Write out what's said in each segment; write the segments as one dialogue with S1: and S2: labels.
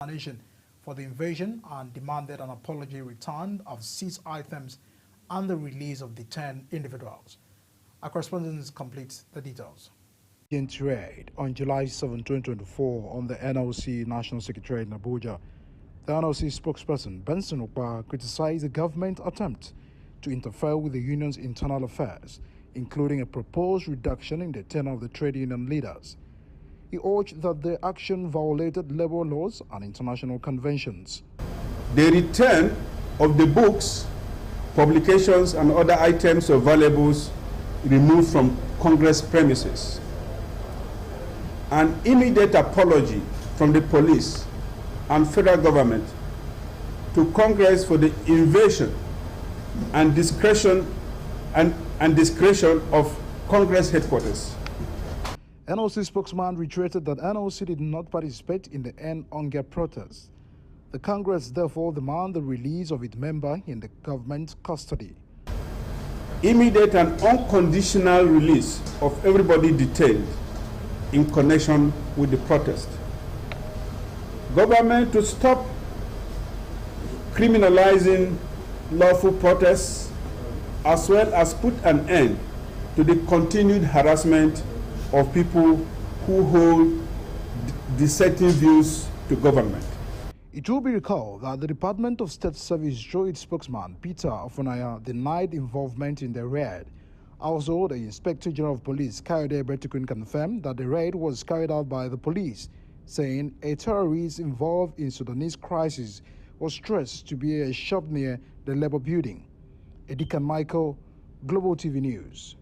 S1: explanation for the invasion and demanded an apology returned of seized items and the release of the 10 individuals. Our correspondent completes the details. Raid on July 7, 2024 on the NLC National Secretariat in Abuja. The NLC spokesperson Benson Okpa criticized the government attempt to interfere with the union's internal affairs, including a proposed reduction in the tenure of the trade union leaders. He urged that the action violated labor laws and international conventions.
S2: The return of the books, publications, and other items or valuables removed from Congress premises. An immediate apology from the police and federal government to Congress for the invasion and discretion of Congress headquarters.
S1: NLC spokesman reiterated that NLC did not participate in the End Hunger protest. The Congress therefore demand the release of its member in the government custody.
S2: Immediate and unconditional release of everybody detained in connection with the protest. Government to stop criminalizing lawful protests, as well as put an end to the continued harassment of people who hold dissenting views to government.
S1: It will be recalled that the Department of State Service, through its spokesman Peter Ofunaya, denied involvement in the raid. Also, the Inspector General of Police, Kayode Egbetokun, confirmed that the raid was carried out by the police, saying a terrorist involved in Sudanese crisis was traced to be a shop near the Labour Building. Edikan Michael, Global TV News.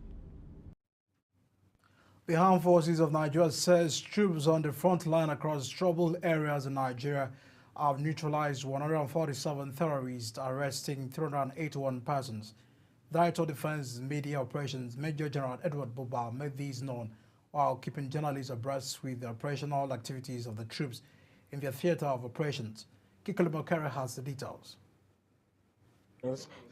S1: The Armed Forces of Nigeria says troops on the front line across troubled areas in Nigeria have neutralized 147 terrorists, arresting 381 persons. Director of Defense Media Operations Major General Edward Buba made these known while keeping journalists abreast with the operational activities of the troops in their theater of operations. Kikoli Mokere has the details.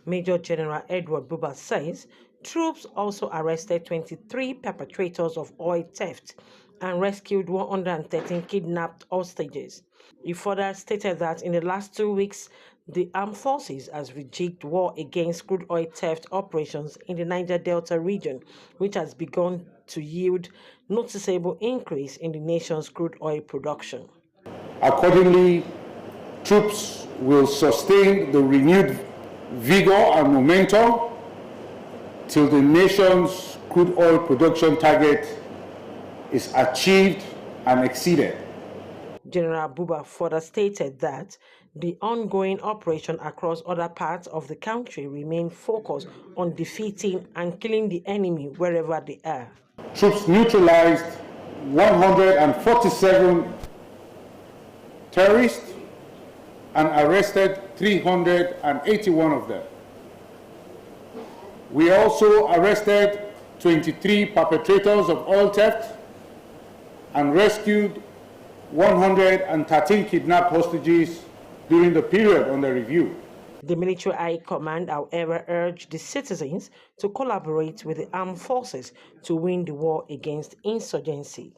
S3: Major General Edward Buba says troops also arrested 23 perpetrators of oil theft and rescued 113 kidnapped hostages. He further stated that in the last 2 weeks, the armed forces has rejigged war against crude oil theft operations in the Niger Delta region, which has begun to yield noticeable increase in the nation's crude oil production.
S4: Accordingly, troops will sustain the renewed vigor and momentum till the nation's crude oil production target is achieved and exceeded.
S3: General Buba further stated that the ongoing operation across other parts of the country remain focused on defeating and killing the enemy wherever they are.
S4: Troops neutralized 147 terrorists and arrested 381 of them. We also arrested 23 perpetrators of oil theft and rescued 113 kidnapped hostages during the period under review.
S3: The Military High Command, however, urged the citizens to collaborate with the armed forces to win the war against insurgency.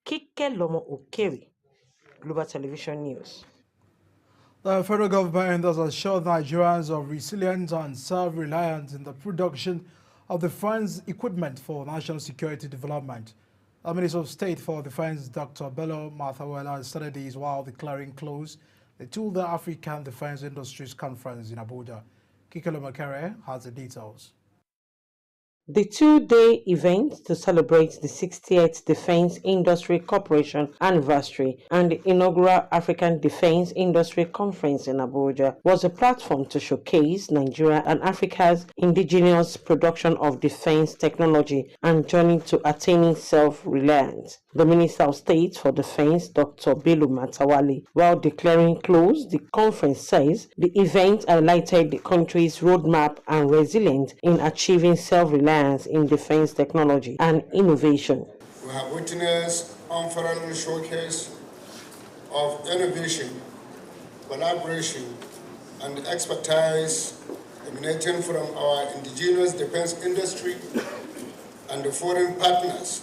S3: Kike Lomo Okeri, Global Television News.
S1: The federal government has assured Nigerians of resilience and self-reliance in the production of defense equipment for national security development. The Minister of State for Defense, Dr. Bello Matawalle, started this while declaring close the Tulda African Defense Industries Conference in Abuja. Kikoli Mokere has the details.
S3: The two-day event to celebrate the 60th Defense Industry Corporation anniversary and the inaugural African Defense Industry Conference in Abuja was a platform to showcase Nigeria and Africa's indigenous production of defense technology and journey to attaining self-reliance. The Minister of State for Defense, Dr. Bello Matawalle, while declaring close the conference, says the event highlighted the country's roadmap and resilience in achieving self-reliance in defense technology and innovation.
S5: We have witnessed unparalleled showcase of innovation, collaboration, and expertise emanating from our indigenous defense industry and the foreign partners.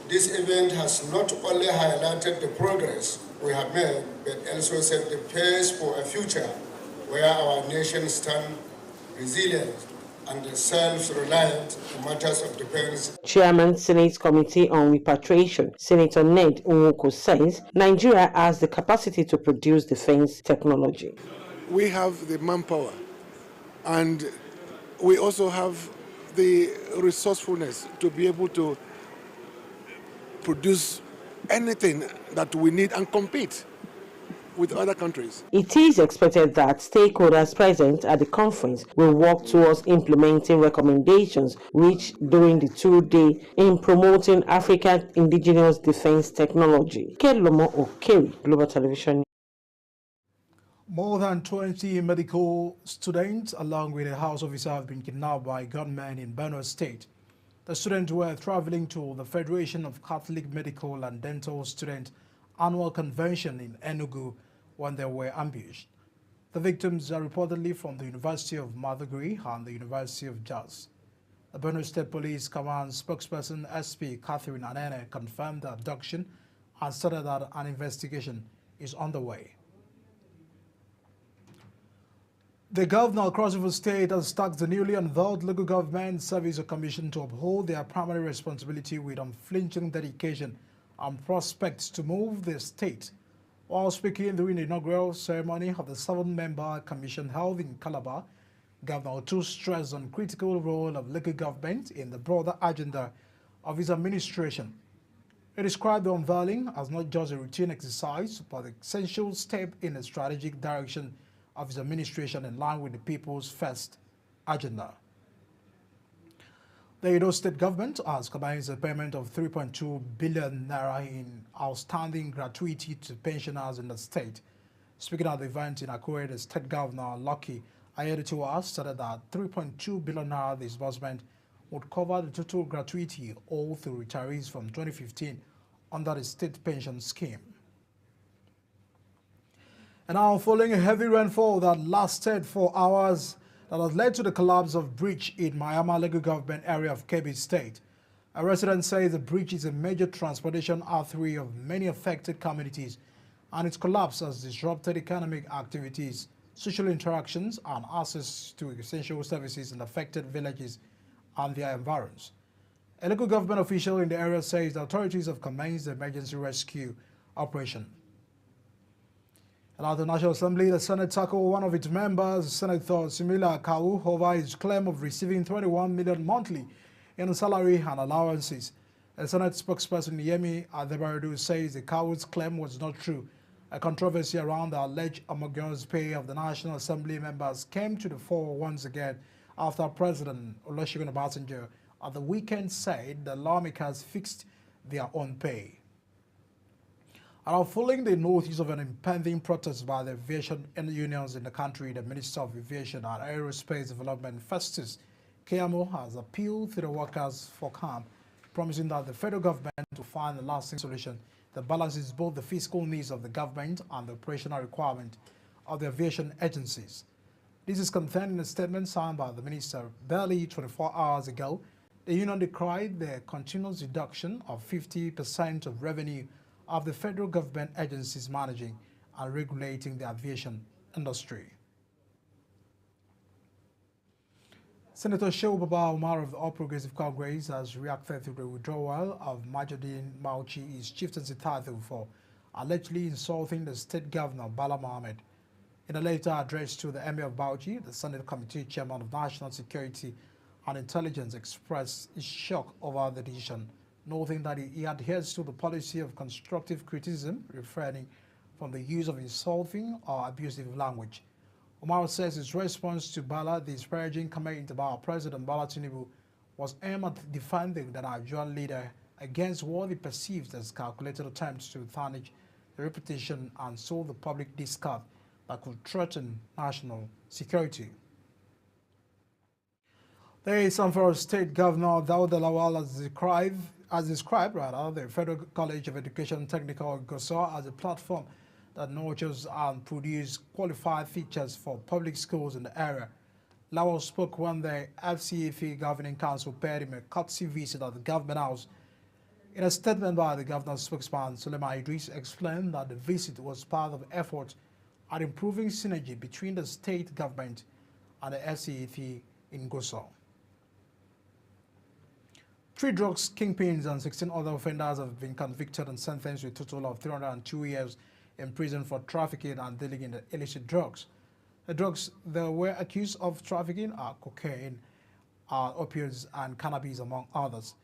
S5: This event has not only highlighted the progress we have made, but also set the pace for a future where our nation stands resilient and self-reliant in matters of defense.
S3: Chairman Senate Committee on Repatriation, Senator Ned Nwoko, says Nigeria has the capacity to produce defense technology.
S6: We have the manpower, and we also have the resourcefulness to be able to produce anything that we need and compete with other countries.
S3: It is expected that stakeholders present at the conference will work towards implementing recommendations reached during the two-day in promoting African indigenous defense technology. Kelomo Okeri, Global Television.
S1: More than 20 medical students, along with a house officer, have been kidnapped by gunmen in Benue State. The students were traveling to the Federation of Catholic Medical and Dental Students Annual Convention in Enugu when they were ambushed. The victims are reportedly from the University of Maiduguri and the University of Jos. The Benue State Police Command spokesperson SP Catherine Anene confirmed the abduction and stated that an investigation is underway. The governor of Cross River State has tasked the newly unveiled Local Government Service Commission to uphold their primary responsibility with unflinching dedication and prospects to move the state. While speaking during the inaugural ceremony of the 7-member commission held in Calabar, Governor Otu stressed on critical role of local government in the broader agenda of his administration. He described the unveiling as not just a routine exercise, but an essential step in a strategic direction of his administration in line with the People's First agenda. The Edo State government has commenced a payment of 3.2 billion naira in outstanding gratuity to pensioners in the state. Speaking at the event in Akure, the state governor, Lucky Ayedatiwa, stated that 3.2 billion naira disbursement would cover the total gratuity owed to retirees from 2015 under the state pension scheme. And now, following a heavy rainfall that lasted for hours, that has led to the collapse of bridge in Mayama local government area of Kebbi State. A resident says the bridge is a major transportation artery of many affected communities, and its collapse has disrupted economic activities, social interactions, and access to essential services in affected villages and their environs. A local government official in the area says the authorities have commenced the emergency rescue operation. And at the National Assembly, the Senate tackled one of its members, Senator Simila Kawu, over his claim of receiving 21 million monthly in salary and allowances. A Senate spokesperson, Yemi Adebayodu, says the Kawu's claim was not true. A controversy around the alleged homogeneous pay of the National Assembly members came to the fore once again after President Olusegun Obasanjo at the weekend said the lawmakers fixed their own pay. And following the notice of an impending protest by the aviation unions in the country, the Minister of Aviation and Aerospace Development, Festus Keyamo, has appealed to the workers for calm, promising that the federal government will find a lasting solution that balances both the fiscal needs of the government and the operational requirement of the aviation agencies. This is contained in a statement signed by the minister barely 24 hours ago. The union decried the continuous reduction of 50% of revenue of the federal government agencies managing and regulating the aviation industry. Senator Shehu Baba Umar of the All Progressive Congress has reacted to the withdrawal of Majuddin Mauchi, his chieftaincy title, for allegedly insulting the state governor Bala Mohammed. In a later address to the Emir of Bauchi, the Senate Committee Chairman of National Security and Intelligence expressed his shock over the decision, noting that he adheres to the policy of constructive criticism, refraining from the use of insulting or abusive language. Umar says his response to Bala, the disparaging comment about President Bala Tinubu, was aimed at defending the Nigerian leader against what he perceives as calculated attempts to tarnish the reputation and sow the public discord that could threaten national security. The Zamfara State Governor Daud Lawal has described the Federal College of Education Technical Gusau as a platform that nurtures and produces qualified teachers for public schools in the area. Lawal spoke when the FCFA Governing Council paid him a courtesy visit at the Government House. In a statement by the governor's spokesman, Suleiman Idris explained that the visit was part of efforts at improving synergy between the state government and the SEAT in Gusau. 3 drugs kingpins and 16 other offenders have been convicted and sentenced to a total of 302 years in prison for trafficking and dealing in the illicit drugs. The drugs they were accused of trafficking are cocaine, opioids, and cannabis, among others.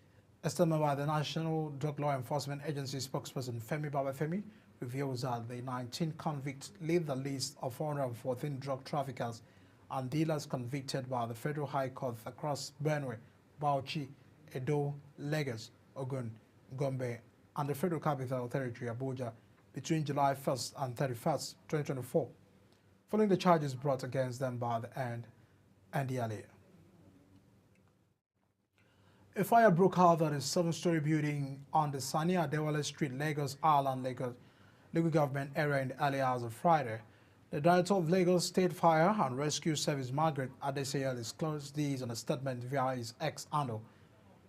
S1: A statement by the National Drug Law Enforcement Agency spokesperson Femi Babafemi reveals that the 19 convicts lead the list of 414 drug traffickers and dealers convicted by the Federal High Court across Benue, Bauchi, Edo, Lagos, Ogun, Gombe, and the Federal Capital Territory, Abuja, between July 1st and 31st, 2024, following the charges brought against them by the NDLEA. A fire broke out at a 7-story building on the Sani Adewale Street, Lagos Island, Lagos government area in the early hours of Friday. The director of Lagos State Fire and Rescue Service, Margaret Adesanya, disclosed these in a statement via his X handle.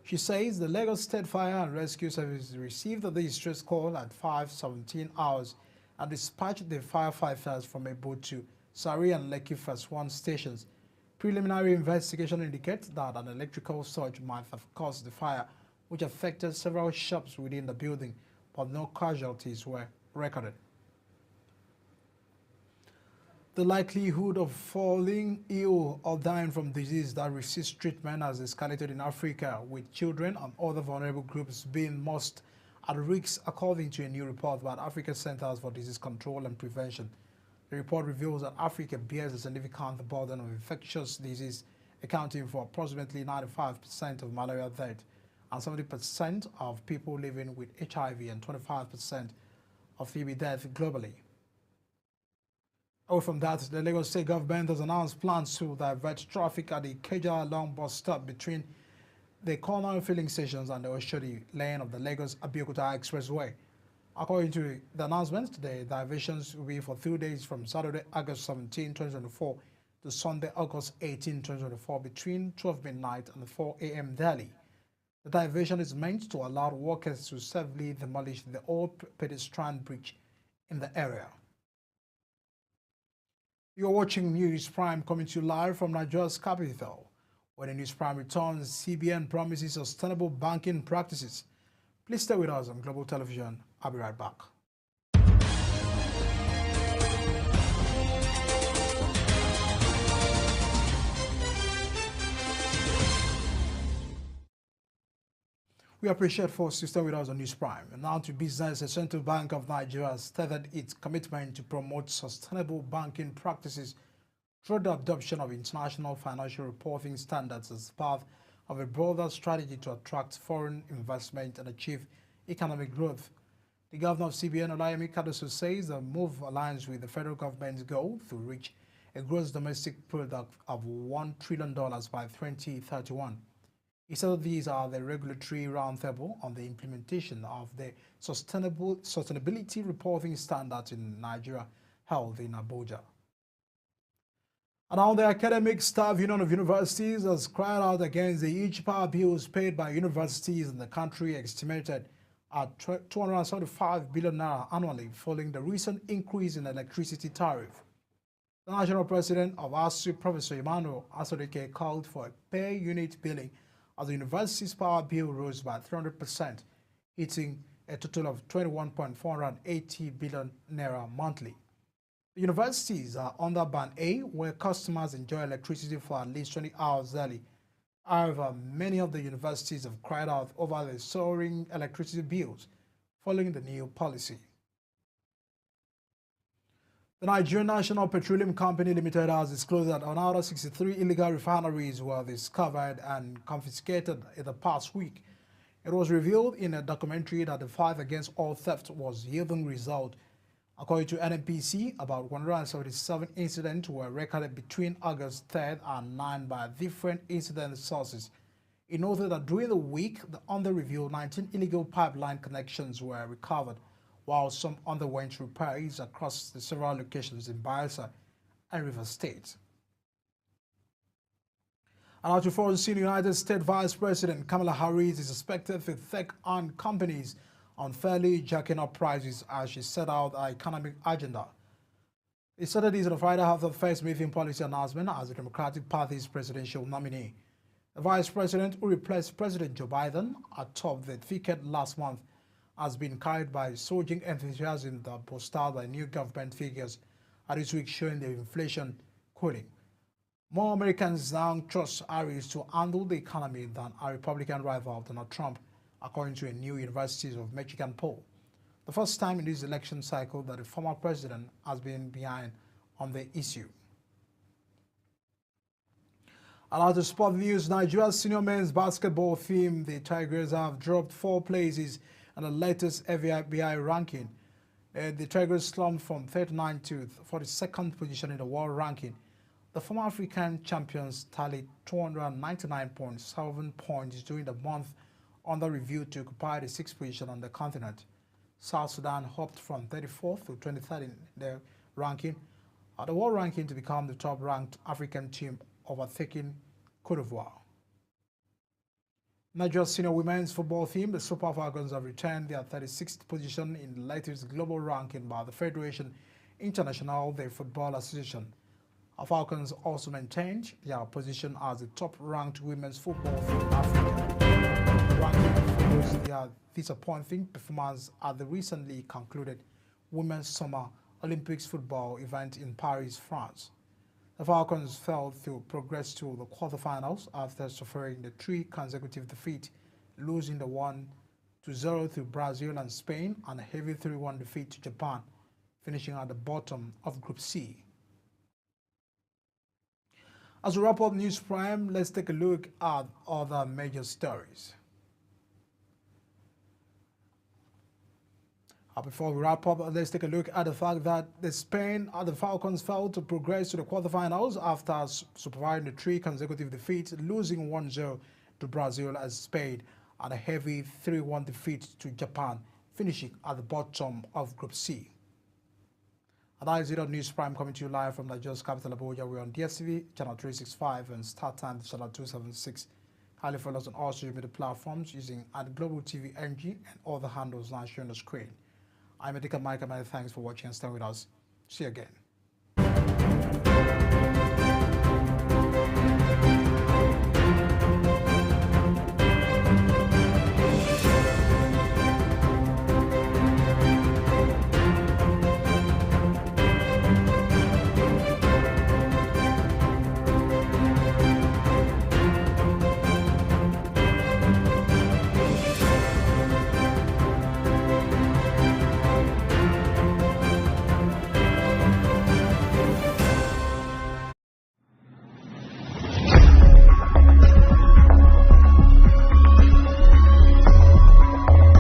S1: She says the Lagos State Fire and Rescue Service received the distress call at 5:17 hours and dispatched the firefighters from a boat to Sari and Lekki Phase 1 stations. Preliminary investigation indicates that an electrical surge might have caused the fire, which affected several shops within the building, but no casualties were recorded. The likelihood of falling ill or dying from disease that receives treatment has escalated in Africa, with children and other vulnerable groups being most at risk, according to a new report by the African Centers for Disease Control and Prevention. The report reveals that Africa bears a significant burden of infectious disease, accounting for approximately 95% of malaria deaths and 70% of people living with HIV and 25% of TB deaths globally. Away from that, the Lagos State government has announced plans to divert traffic at the Ikeja Long bus stop between the corner filling stations and the Oshodi lane of the Lagos-Abeokuta Expressway. According to the announcement, the diversions will be for 2 days from Saturday, August 17, 2024 to Sunday, August 18, 2024 between 12 midnight and 4 a.m. daily. The diversion is meant to allow workers to safely demolish the old pedestrian bridge in the area. You're watching News Prime, coming to you live from Nigeria's capital. When the News Prime returns, CBN promises sustainable banking practices. Please stay with us on Global Television. I'll be right back. We appreciate for staying with us on News Prime. And now to business. The Central Bank of Nigeria has stated its commitment to promote sustainable banking practices through the adoption of international financial reporting standards as part of a broader strategy to attract foreign investment and achieve economic growth. The governor of CBN, Olayemi Kadoso, says the move aligns with the federal government's goal to reach a gross domestic product of $1 trillion by 2031. He said these are the regulatory roundtable on the implementation of the sustainability reporting standards in Nigeria held in Abuja. And now the Academic Staff Union of Universities has cried out against the huge power bills paid by universities in the country, estimated at 275 billion naira annually, following the recent increase in electricity tariff. The national president of ASU, Professor Emmanuel Asodeke, called for a per-unit billing as the university's power bill rose by 300%, hitting a total of 21.480 billion naira monthly. The universities are under Band A, where customers enjoy electricity for at least 20 hours daily. However, many of the universities have cried out over the soaring electricity bills following the new policy. The Nigerian National Petroleum Company Limited has disclosed that another 63 illegal refineries were discovered and confiscated in the past week. It was revealed in a documentary that the fight against oil theft was yielding results. According to NNPC, about 177 incidents were recorded between August 3rd and 9 by different incident sources. It noted that during the week, the under-review 19 illegal pipeline connections were recovered, while some underwent repairs across the several locations in Bayelsa and Rivers State. And out to foreign senior United States Vice President Kamala Harris is expected to thank armed companies unfairly jacking up prices as she set out her economic agenda. It started this on a Friday after the first meeting policy announcement as the Democratic Party's presidential nominee. The Vice President, who replaced President Joe Biden atop the ticket last month, has been carried by surging enthusiasm that boosted by new government figures at this week showing the inflation cooling. More Americans now trust Harris to handle the economy than our Republican rival Donald Trump, according to a new University of Michigan poll. The first time in this election cycle that the former president has been behind on the issue. And out of sport news, Nigeria's senior men's basketball team, the Tigers, have dropped 4 places in the latest FBI ranking. The Tigers slumped from 39th to 42nd position in the world ranking. The former African champions tallied 299.7 points during the month under review to occupy the 6th position on the continent. South Sudan hopped from 34th to 23rd in the ranking, the world ranking, to become the top-ranked African team, overtaking Cote d'Ivoire. Nigeria's senior women's football team, the Super Falcons, have retained their 36th position in the latest global ranking by the Federation International de Football Association. The Falcons also maintained their position as the top-ranked women's football team in Africa. The ranking follows their disappointing performance at the recently concluded Women's Summer Olympics football event in Paris, France. The Falcons failed to progress to the quarterfinals after suffering the 3 consecutive defeats, losing the 1-0 to Brazil and Spain and a heavy 3-1 defeat to Japan, finishing at the bottom of Group C. As we wrap up News Prime, let's take a look at other major stories. Before we wrap up, let's take a look at the fact that the Falcons failed to progress to the quarterfinals after surviving the 3 consecutive defeats, losing 1-0 to Brazil and Spain and a heavy 3-1 defeat to Japan, finishing at the bottom of Group C. And that is it on News Prime, coming to you live from Nigeria's capital, Abuja. We're on DSTV, channel 365, and Start Time, channel 276. Kindly follow us on all social media platforms using Global TV NG and all the handles now showing on the screen. I'm Edika Mike, and many thanks for watching and staying with us. See you again.